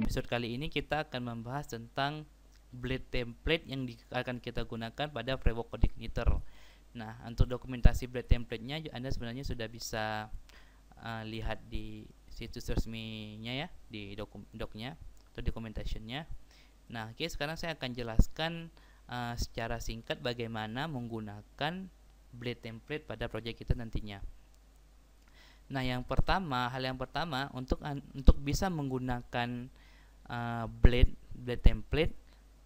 episode kali ini kita akan membahas tentang blade template yang akan kita gunakan pada framework CodeIgniter. Nah, untuk dokumentasi blade template-nya Anda sebenarnya sudah bisa lihat di situs resminya ya, di doknya atau documentation-nya. Nah, oke, sekarang saya akan jelaskan secara singkat bagaimana menggunakan blade template pada project kita nantinya. Nah, hal yang pertama untuk bisa menggunakan blade template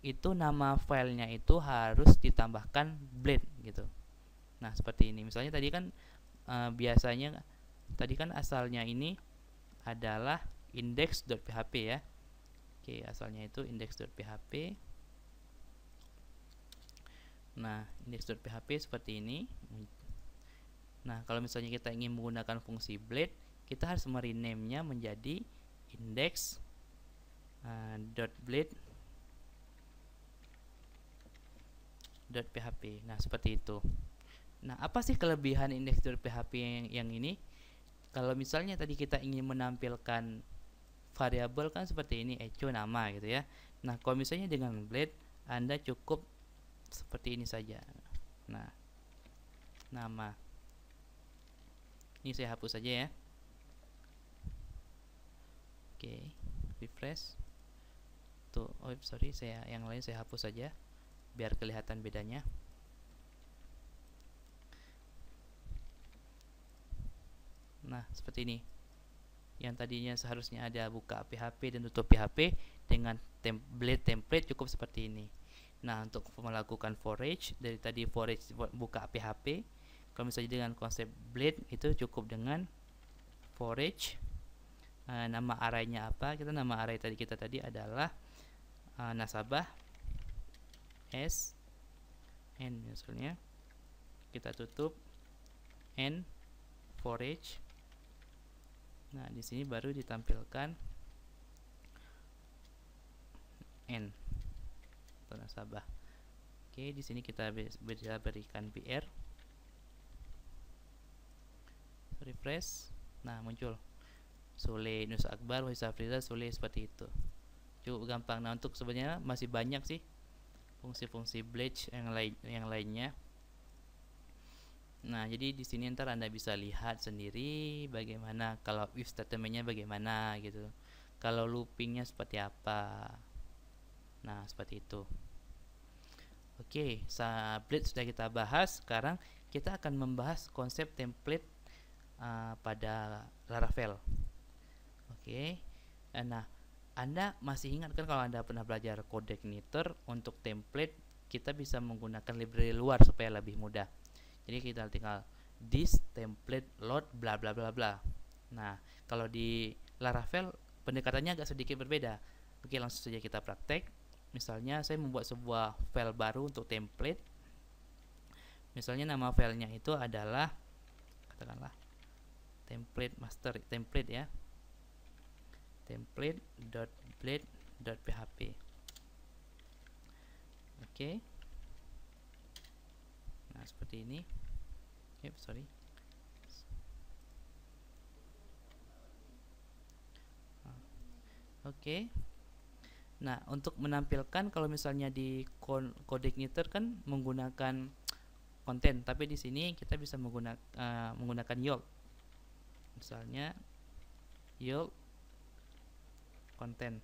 itu nama filenya itu harus ditambahkan blade gitu. Nah, seperti ini. Misalnya tadi kan biasanya tadi kan asalnya ini adalah index.php ya. Oke, asalnya itu index.php. Nah, index.php seperti ini. Nah, kalau misalnya kita ingin menggunakan fungsi blade, kita harus merename-nya menjadi index.blade.php. Nah, seperti itu. Nah, apa sih kelebihan index.php yang ini? Kalau misalnya tadi kita ingin menampilkan variabel kan seperti ini, echo nama gitu ya. Nah, kalau misalnya dengan blade, Anda cukup seperti ini saja. Nah, nama. Ini saya hapus saja ya. Oke, refresh. Tuh, sorry, yang lain saya hapus saja biar kelihatan bedanya. Nah, seperti ini. Yang tadinya seharusnya ada buka PHP dan tutup PHP, dengan blade template cukup seperti ini. Nah, untuk melakukan forage, dari tadi forage buka PHP, kalau misalnya dengan konsep blade itu cukup dengan forage. Nama arraynya apa? Nama array kita tadi adalah nasabah s n misalnya. Kita tutup n forage. Nah, di sini baru ditampilkan n atau nasabah. Oke, di sini kita bisa berikan br. Refresh. Nah, muncul Sule, Nus Akbar, Wahisafriza, Sule, seperti itu. Cukup gampang. Nah, untuk sebenarnya masih banyak sih fungsi-fungsi blade yang lainnya. Nah, jadi di sini ntar Anda bisa lihat sendiri bagaimana kalau if statementnya bagaimana gitu. Kalau loopingnya seperti apa. Nah, seperti itu. Oke, blade sudah kita bahas. Sekarang kita akan membahas konsep template pada Laravel. Oke. Nah, Anda masih ingat kan kalau Anda pernah belajar CodeIgniter, untuk template kita bisa menggunakan library luar supaya lebih mudah. Jadi kita tinggal this template load bla bla bla bla. Nah, kalau di Laravel pendekatannya agak sedikit berbeda. Oke, langsung saja kita praktek. Misalnya saya membuat sebuah file baru untuk template. Misalnya nama filenya itu adalah, katakanlah template master template ya, template.blade.php. Oke. Nah, seperti ini. Sorry. Oke. Nah, untuk menampilkan kalau misalnya di CodeIgniter kan menggunakan konten, tapi di sini kita bisa menggunakan yield. Misalnya yield konten.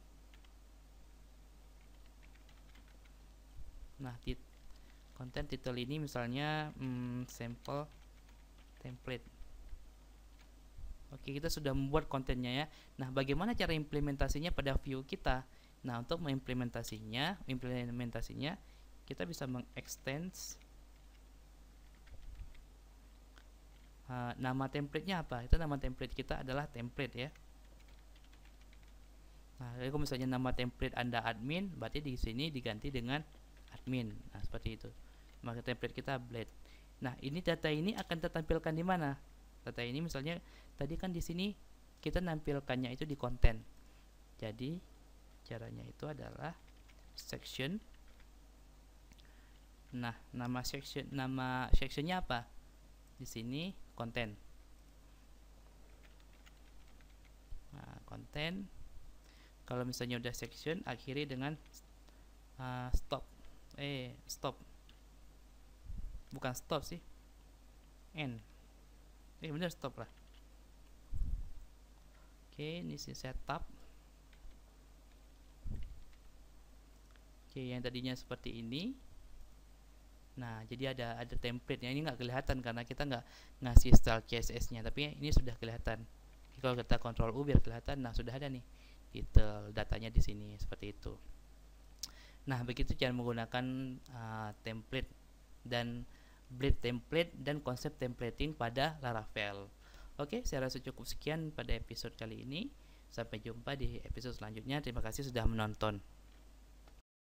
Nah, konten title ini misalnya sample template. Oke, kita sudah membuat kontennya ya. Nah, bagaimana cara implementasinya pada view kita? Nah, untuk implementasinya kita bisa mengextend nama template-nya apa? Itu nama template kita adalah template ya. Nah, kalau misalnya nama template Anda admin, berarti di sini diganti dengan admin. Nah, seperti itu. Maka template kita blade. Nah, ini data ini akan tertampilkan di mana? Data ini misalnya tadi kan di sini kita nampilkannya itu di konten. Jadi caranya itu adalah section. Nah, nama sectionnya apa? Di sini konten. Nah, konten. Kalau misalnya udah section, akhiri dengan stop. Stop. Bukan stop sih. End. Bener stop lah. Oke, ini sih setup. Oke, yang tadinya seperti ini. Nah, jadi ada template-nya. Ini nggak kelihatan karena kita nggak ngasih style CSS-nya, tapi ini sudah kelihatan. Kalau kita Ctrl U biar kelihatan, nah sudah ada nih detail datanya di sini seperti itu. Nah, begitu cara menggunakan template dan blade template dan konsep templating pada Laravel. Oke, saya rasa cukup sekian pada episode kali ini. Sampai jumpa di episode selanjutnya. Terima kasih sudah menonton.